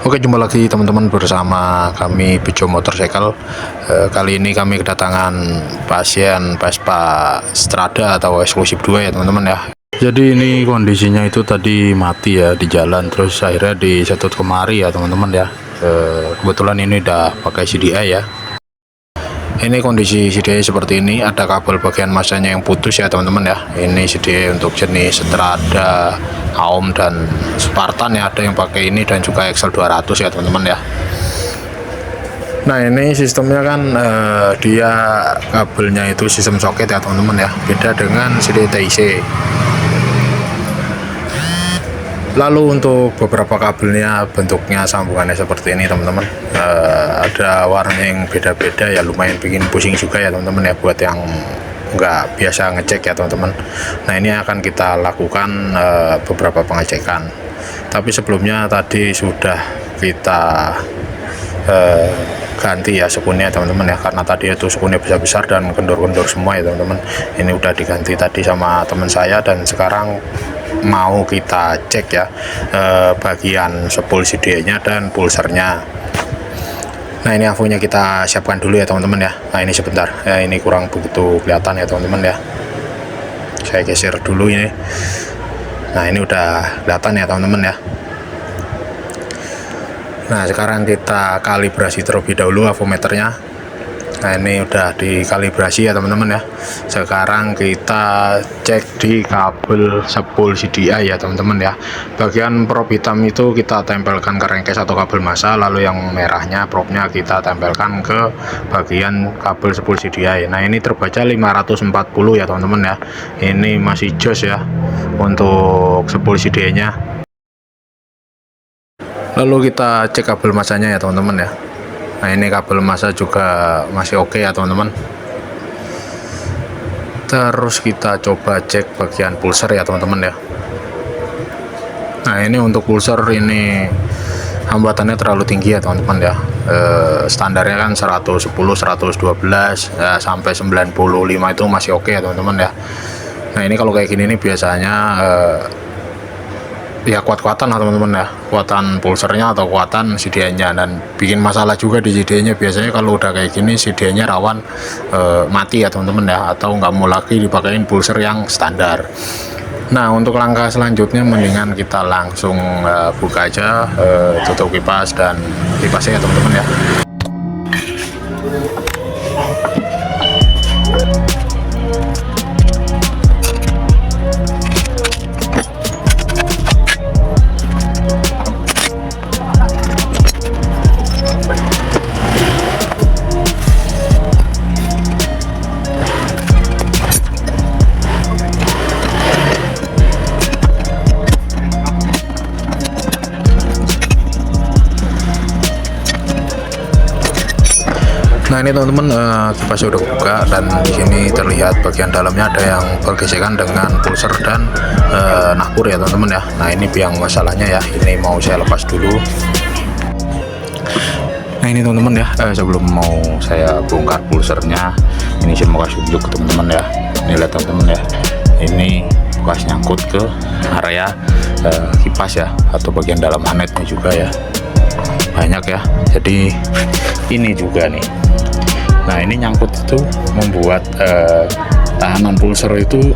Oke, jumpa lagi teman-teman bersama kami Bejo Motorcycle. Kali ini kami kedatangan pasien Vespa Strada atau eksklusif 2 ya teman-teman ya. Jadi ini kondisinya itu tadi mati ya di jalan, terus akhirnya disetut kemari ya teman-teman ya. Kebetulan ini udah pakai CDI ya. Ini kondisi CDI seperti ini, ada kabel bagian masanya yang putus ya teman-teman ya. Ini CDI untuk jenis Strada, Aom dan Spartan ya, ada yang pakai ini dan juga XL 200 ya teman-teman ya. Nah ini sistemnya kan dia kabelnya itu sistem soket ya teman-teman ya, beda dengan CDI TIC. Lalu untuk beberapa kabelnya bentuknya sambungannya seperti ini teman-teman, ada warnanya yang beda-beda ya, lumayan bikin pusing juga ya teman-teman ya buat yang nggak biasa ngecek ya teman-teman. Nah ini akan kita lakukan beberapa pengecekan, tapi sebelumnya tadi sudah kita ganti ya sekunnya teman-teman ya, karena tadi itu sekunnya besar-besar dan kendor-kendor semua ya teman-teman. Ini udah diganti tadi sama teman saya, dan sekarang mau kita cek ya bagian spool CDI-nya dan pulsernya. Nah ini avonya kita siapkan dulu ya teman-teman ya. Nah ini sebentar ya, ini kurang begitu kelihatan ya teman-teman ya, saya geser dulu ini. Nah ini udah kelihatan ya teman-teman ya. Nah sekarang kita kalibrasi terlebih dahulu avometernya. Nah ini udah dikalibrasi ya teman-teman ya. Sekarang kita cek di kabel spool CDI ya teman-teman ya. Bagian prop hitam itu kita tempelkan ke rengkes atau kabel massa, lalu yang merahnya propnya kita tempelkan ke bagian kabel spool CDI. Nah ini terbaca 540 ya teman-teman ya. Ini masih jos ya untuk spool CDI nya. Lalu kita cek kabel massanya ya teman-teman ya. Nah ini kabel massa juga masih oke ya teman-teman. Terus kita coba cek bagian pulser ya teman-teman ya. Nah ini untuk pulser ini hambatannya terlalu tinggi ya teman-teman ya. Standarnya kan 110, 112 ya, sampai 95 itu masih oke ya teman-teman ya. Nah ini kalau kayak gini nih biasanya ya kuat-kuatan lah teman-teman ya, kuatan pulsernya atau kuatan CDI-nya, dan bikin masalah juga di CDI-nya. Biasanya kalau udah kayak gini CDI-nya rawan mati ya teman-teman ya, atau nggak mau lagi dipakein pulser yang standar. Nah untuk langkah selanjutnya mendingan kita langsung buka aja, tutup kipas dan kipasnya ya teman-teman ya. Nah ini teman-teman, kipasnya udah buka dan di sini terlihat bagian dalamnya ada yang bergesekan dengan pulser dan nahkur ya teman-teman ya. Nah ini biang masalahnya ya, ini mau saya lepas dulu. Nah ini teman-teman ya, sebelum mau saya bongkar pulsernya, ini saya mau kasih tunjuk ke teman-teman ya. Ini lihat teman-teman ya, ini bekas nyangkut ke area kipas ya, atau bagian dalam hanetnya juga ya, banyak ya. Jadi ini juga nih. Nah ini nyangkut itu membuat tahanan pulser itu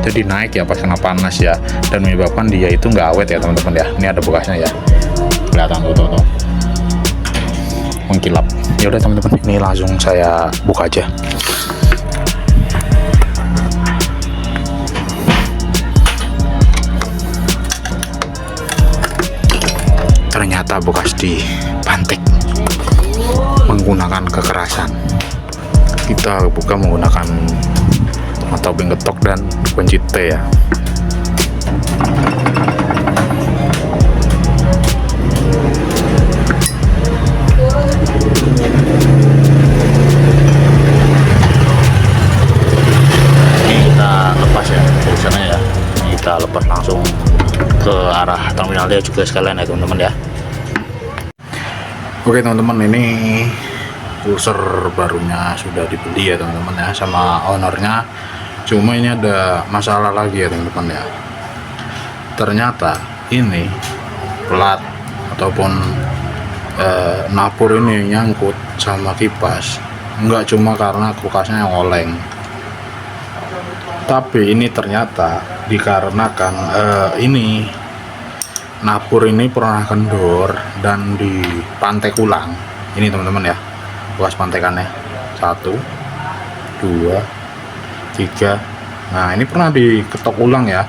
jadi naik ya pas kena panas ya, dan menyebabkan dia itu nggak awet ya teman-teman ya. Ini ada bekasnya ya, kelihatan tuh mengkilap. Ya udah teman-teman, ini langsung saya buka aja. Ternyata bekas dipantik menggunakan kekerasan. Kita buka menggunakan atau ketok dan kunci T ya. Ini kita lepas ya pulsernya ya. Ini kita lepas langsung ke arah terminalnya juga sekalian ya teman-teman ya. Oke teman-teman, ini pulser barunya sudah dibeli ya teman-teman ya sama ownernya. Cuma ini ada masalah lagi ya teman-teman ya. Ternyata ini plat ataupun napur ini nyangkut sama kipas, enggak cuma karena kulkasnya yang oleng, tapi ini ternyata dikarenakan ini napur ini pernah kendor dan dipantek ulang. Ini teman-teman ya, bekas pantekannya 1, 2, 3. Nah ini pernah diketok ulang ya,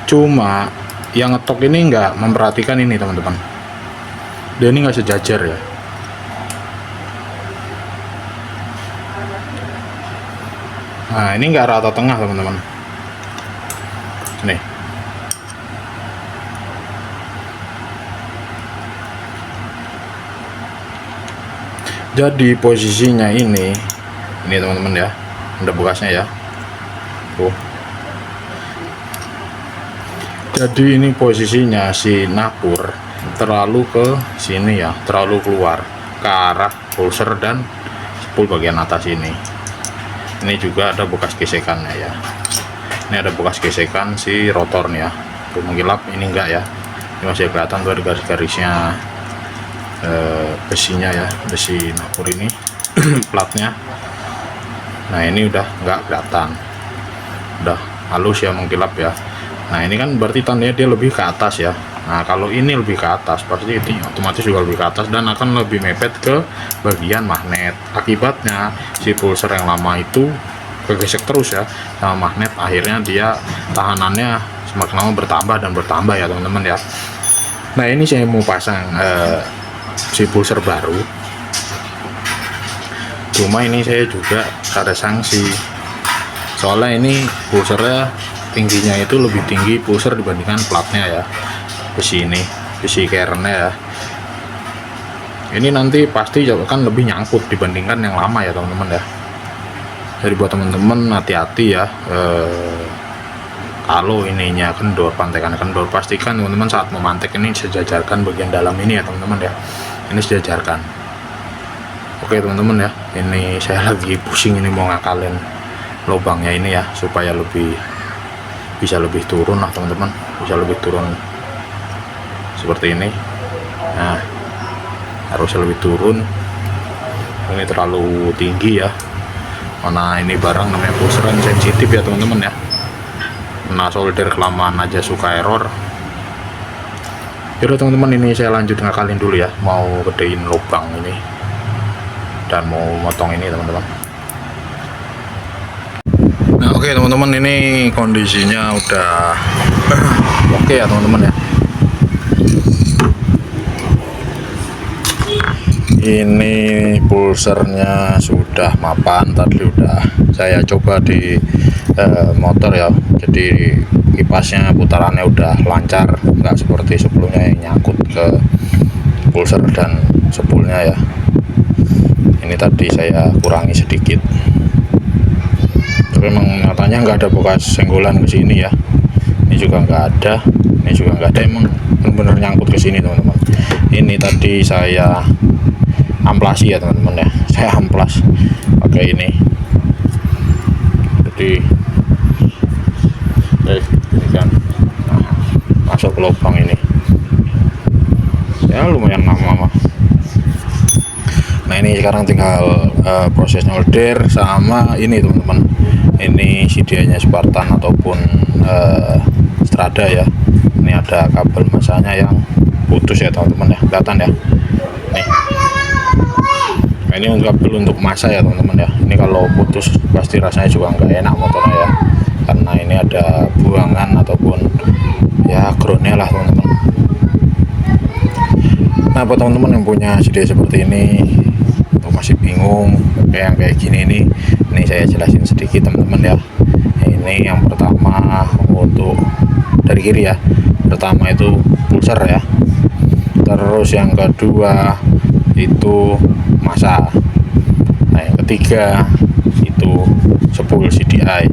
cuma yang ngetok ini nggak memperhatikan ini teman-teman, dia ini nggak sejajar ya. Nah ini nggak rata tengah teman-teman, nih. Jadi posisinya ini teman-teman ya, ada bekasnya ya. Jadi ini posisinya si napur terlalu ke sini ya, terlalu keluar ke arah pulser dan spool bagian atas ini. Ini juga ada bekas gesekannya ya. Ini ada bekas gesekan si rotornya. Tuh mengkilap, ini enggak ya. Ini masih kelihatan tuh ada garis-garisnya besinya ya, besi napur ini platnya. Nah ini udah nggak kelihatan, udah halus ya, mengkilap ya. Nah ini kan berarti tandanya dia lebih ke atas ya. Nah kalau ini lebih ke atas, pasti itu otomatis juga lebih ke atas dan akan lebih mepet ke bagian magnet. Akibatnya si pulser yang lama itu kegesek terus ya sama magnet, akhirnya dia tahanannya semakin lama bertambah dan bertambah ya teman-teman ya. Nah ini saya mau pasang si pulser baru, cuma ini saya juga ada sanksi, soalnya ini pulsernya tingginya itu lebih tinggi pulser dibandingkan platnya ya, besi ini, besi kernnya ya. Ini nanti pasti akan lebih nyangkut dibandingkan yang lama ya teman-teman ya. Jadi buat teman-teman hati-hati ya, kalau ininya kendor, pantekan kendor, pastikan teman-teman saat memantek ini sejajarkan bagian dalam ini ya teman-teman ya. Ini sejajarkan. Oke teman-teman ya, ini saya lagi pusing ini mau ngakalin lubangnya ini ya, supaya bisa lebih turun lah teman-teman, bisa lebih turun seperti ini. Nah harus lebih turun, ini terlalu tinggi ya, mana ini barang namanya pulser sensitif ya teman-teman ya. Nah solder kelamaan aja suka error. Yaudah teman-teman, ini saya lanjut ngakalin dulu ya, mau gedein lubang ini dan mau motong ini teman-teman. Nah oke teman-teman, ini kondisinya udah oke ya teman-teman ya. Ini pulsernya sudah mapan, tadi udah saya coba di motor ya, jadi kipasnya putarannya udah lancar, nggak seperti sebelumnya yang nyangkut ke pulser dan spoolnya ya. Ini tadi saya kurangi sedikit, tapi memang nyatanya nggak ada bekas senggolan ke sini ya. Ini juga nggak ada, ini juga nggak ada, emang benar-benar nyangkut ke sini teman-teman. Ini tadi saya amplasi ya teman-teman ya, saya amplas pakai ini. Jadi ini kan masuk ke lubang ini ya, lumayan lama. Nah ini sekarang tinggal proses solder sama ini teman-teman, ini CDI-nya Spartan ataupun Strada ya. Ini ada kabel masanya yang putus ya teman-teman ya, kelihatan ya nih. Nah, ini untuk kabel untuk masa ya teman-teman ya. Ini kalau putus pasti rasanya juga nggak enak motornya ya, karena ini ada buangan ataupun ya groundnya lah teman-teman. Nah buat teman-teman yang punya CDI seperti ini atau masih bingung kayak gini ini saya jelasin sedikit teman-teman ya. Ini yang pertama untuk dari kiri ya, pertama itu pulser ya, terus yang kedua itu masa, nah yang ketiga itu spool CDI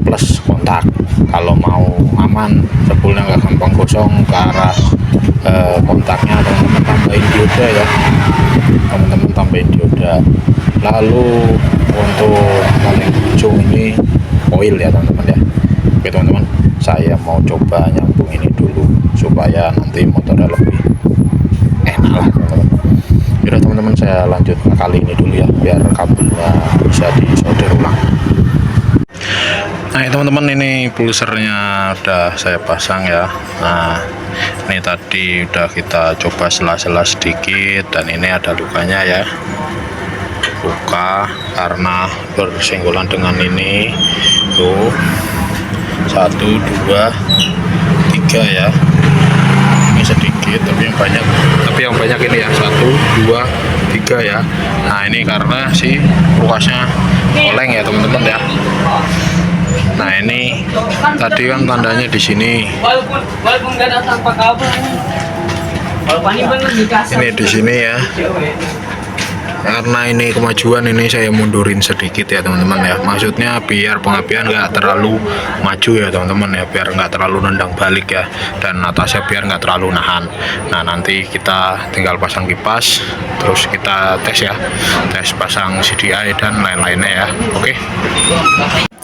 plus kontak. Kalau mau aman spoolnya nggak gampang gosong ke arah kontaknya, teman-teman tambahin dioda ya, teman-teman tambahin dioda. Lalu untuk paling ujung ini oil ya teman-teman ya. Oke teman-teman, saya mau coba nyambung ini dulu supaya nanti motornya lebih enak lah teman-teman. saya lanjut kali ini dulu ya, biar kabelnya bisa disolder ulang. Nah teman-teman, ini pulsernya udah saya pasang ya. Nah ini tadi udah kita coba sela-sela sedikit, dan ini ada lukanya ya, luka karena bersenggolan dengan ini tuh. 1, 2, 3 ya, ini sedikit tapi yang banyak ini ya, 1, 2, 3 ya. Nah ini karena si lukasnya oleng ya teman-teman ya. Nah ini tadi kan tandanya di sini, walaupun nggak ada tanpa kabel, ini di sini ya. Karena ini kemajuan, ini saya mundurin sedikit ya teman-teman ya, maksudnya biar pengapian nggak terlalu maju ya teman-teman ya, biar nggak terlalu nendang balik ya, dan atasnya biar nggak terlalu nahan. Nah nanti kita tinggal pasang kipas, terus kita tes ya, tes pasang CDI dan lain-lainnya ya.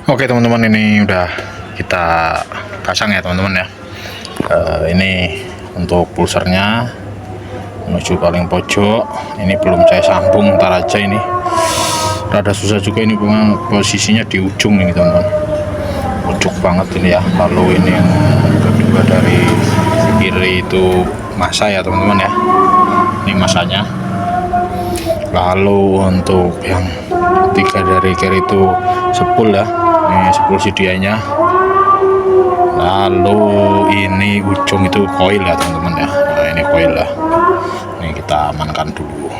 Oke teman-teman, ini udah kita pasang ya teman-teman ya. Ini untuk pulsernya menuju paling pojok. Ini belum saya sambung, ntar aja, ini rada susah juga ini, posisinya di ujung ini teman-teman, ujung banget ini ya. Lalu ini yang kedua dari kiri itu masa ya teman-teman ya, ini masanya. Lalu untuk yang tiga dari kiri itu spool ya, ini spool CDI nya. Lalu ini ujung itu coil ya teman-teman ya. Nah ini coil ya, ini kita amankan dulu.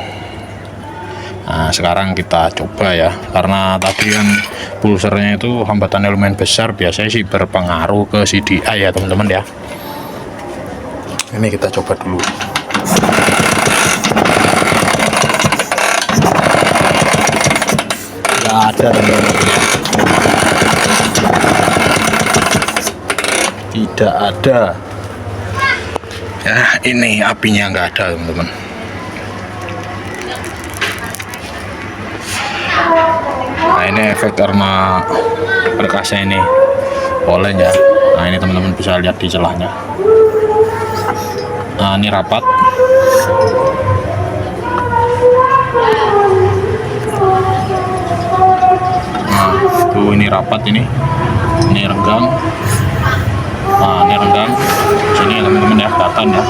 Nah sekarang kita coba ya, karena tadi kan pulsernya itu hambatan elemen besar, biasanya sih berpengaruh ke CDI ya teman-teman ya. Ini kita coba dulu. Nggak ada teman-teman, tidak ada ya. Ini apinya nggak ada teman-teman. Nah ini efek karena berkasnya ini oleng ya. Nah ini teman-teman bisa lihat di celahnya. Nah ini rapat. Nah tuh ini rapat, ini renggang. Nah ini renggang sini ya teman-teman ya, kelihatan ya.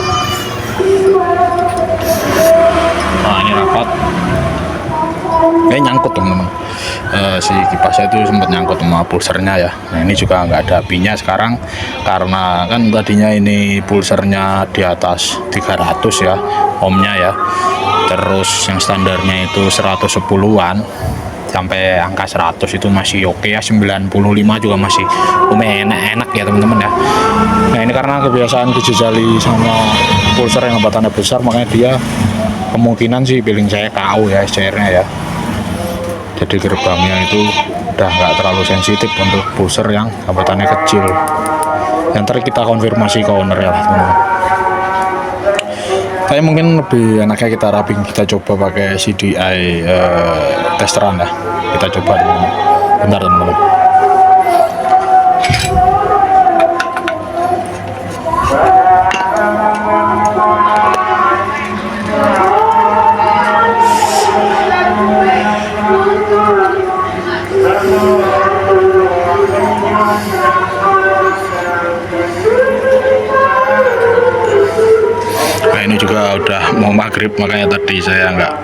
Nah ini rapat, nyangkut teman-teman. Si kipasnya itu sempat nyangkut sama pulsernya ya. Nah ini juga nggak ada apinya sekarang, karena kan tadinya ini pulsernya di atas 300 ya ohmnya ya, terus yang standarnya itu 110-an sampai angka 100 itu masih oke ya, 95 juga masih lumayan enak ya teman-teman ya. Nah ini karena kebiasaan dijejali sama pulser yang hambatannya besar, makanya dia kemungkinan sih billing saya KO ya SCR nya ya. Jadi gerbangnya itu udah nggak terlalu sensitif untuk pulser yang hambatannya kecil. Yang ntar kita konfirmasi ke owner ya teman-teman. Tapi mungkin lebih enaknya kita raping, kita coba pakai CDI testeran ya. Kita coba teman-teman. Bentar teman-teman. Ini juga udah mau maghrib, makanya tadi saya nggak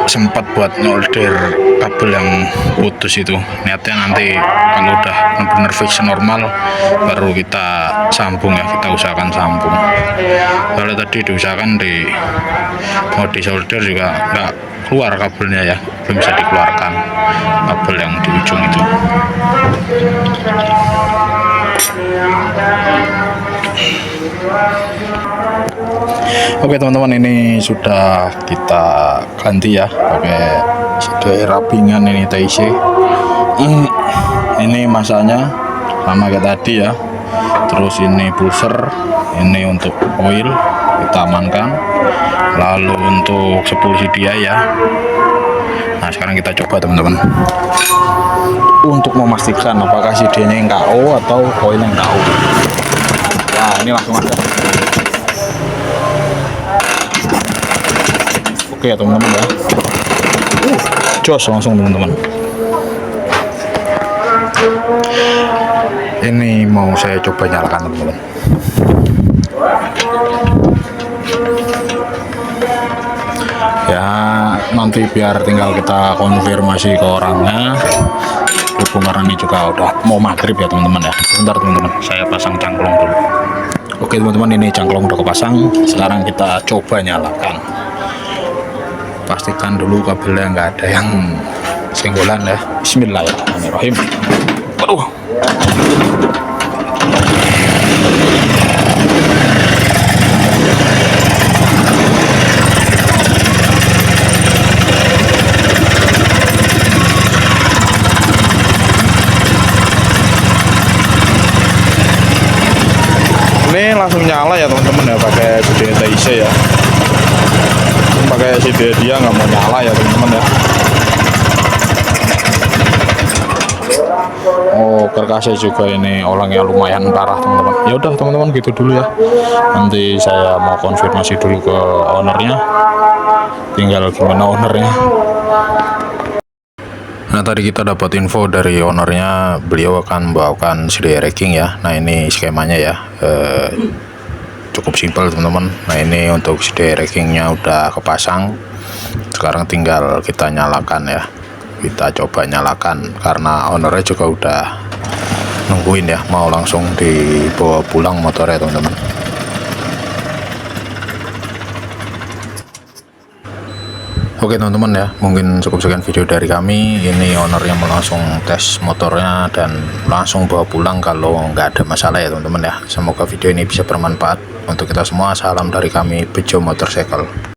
sempat buat nyolder kabel yang putus itu. Niatnya nanti kalau udah benar-benar fix normal baru kita sambung ya, kita usahakan sambung. Kalau tadi diusahakan mau disolder juga nggak keluar kabelnya ya, belum bisa dikeluarkan kabel yang di ujung itu. Oke teman-teman, ini sudah kita ganti ya pakai CDI rapingan ini TIC. Ini masanya sama kayak tadi ya. Terus ini pulser, ini untuk oil kita amankan. Lalu untuk spool CDI ya. Nah sekarang kita coba teman-teman, untuk memastikan apakah CDI-nya yang KO atau oil yang KO. Nah ini langsung ada. Oke ya teman-teman ya. Jos langsung teman-teman. Ini mau saya coba nyalakan teman-teman. Ya nanti biar tinggal kita konfirmasi ke orangnya. Berhubung karena ini juga udah mau maghrib ya teman-teman ya. Sebentar teman-teman, saya pasang cangklong dulu. Oke teman-teman, ini cangklong udah kepasang. Sekarang kita coba nyalakan. Pastikan dulu kabelnya nggak ada yang senggolan ya. Bismillahirrahmanirrahim. Waduh. Ini langsung nyala ya teman-teman ya, pakai CD TIC ya. Pakai CD dia nggak mau nyala ya teman-teman ya. Oh, kerkasnya juga ini olengnya lumayan parah teman-teman. Ya udah teman-teman, gitu dulu ya. Nanti saya mau konfirmasi dulu ke ownernya. Tinggal gimana ownernya. Nah tadi kita dapat info dari ownernya, beliau akan membawakan CD racking ya. Nah ini skemanya ya, cukup simpel teman-teman. Nah ini untuk CD rackingnya udah kepasang, sekarang tinggal kita nyalakan ya. Kita coba nyalakan karena ownernya juga udah nungguin ya, mau langsung dibawa pulang motornya teman-teman. Oke teman-teman ya, mungkin cukup sekian video dari kami. Ini ownernya mau langsung tes motornya dan langsung bawa pulang kalau nggak ada masalah ya teman-teman ya. Semoga video ini bisa bermanfaat untuk kita semua. Salam dari kami, Bejo Motorcycle.